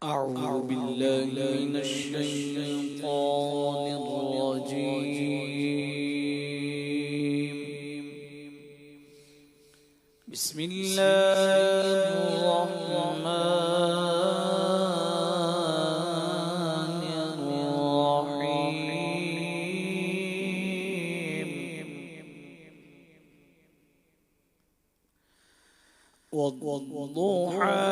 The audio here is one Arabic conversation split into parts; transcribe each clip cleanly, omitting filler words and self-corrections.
أعوذ بالله من الشيطان الرجيم. بسم الله الرحمن الرحيم. والضحى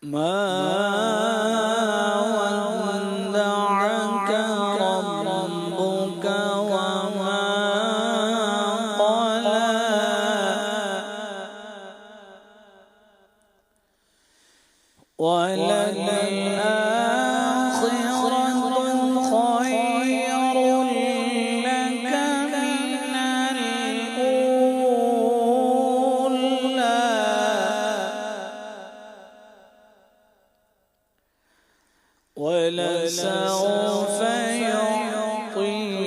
ما ودعك ربك وما قلى وللآخرة خير لك من الأولى ولسوف يعطيك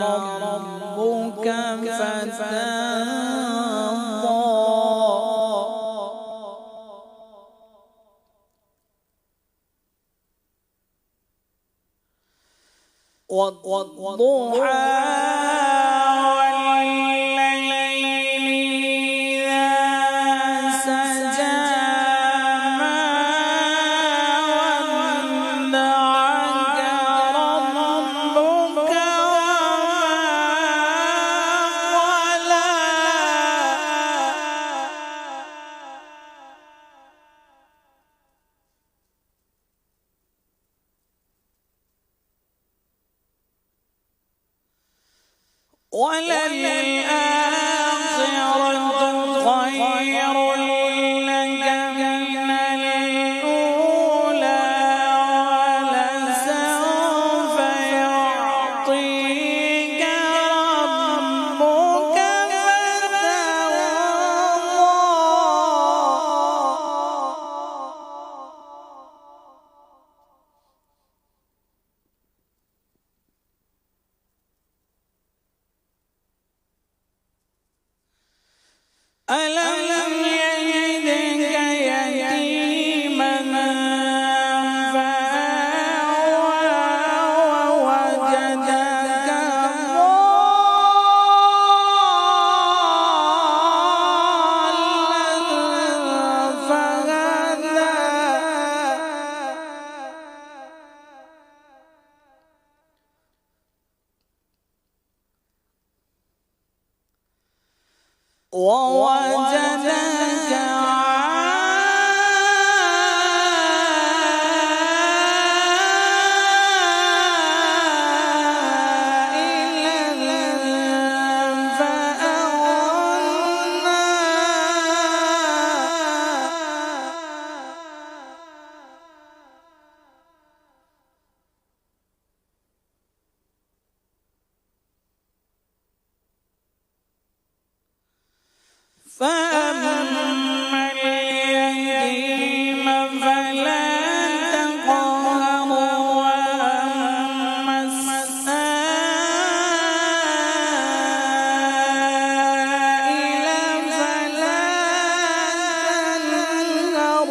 ربك فترضى. والضحى وللآخرة خير لك من الأولى ولسوف يعطيك ربك ألم يجدك يتيما فآوى ووجدك ضالا فهدى ووجدك عائلا فأغنى فأما اليتيم فلا تقهر وأما السائل فلا تنهر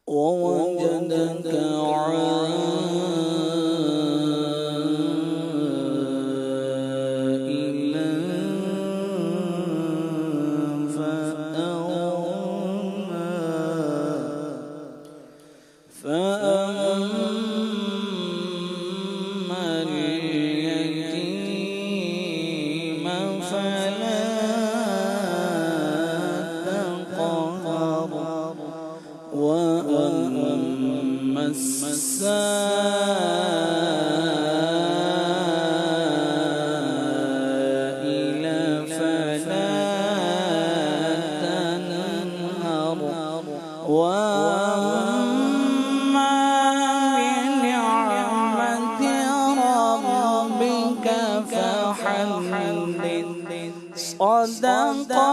ووجدك فأما اليتيم فلا تقهر وأما السائل فلا تنهر وأما بنعمة ربك فحدث. صدق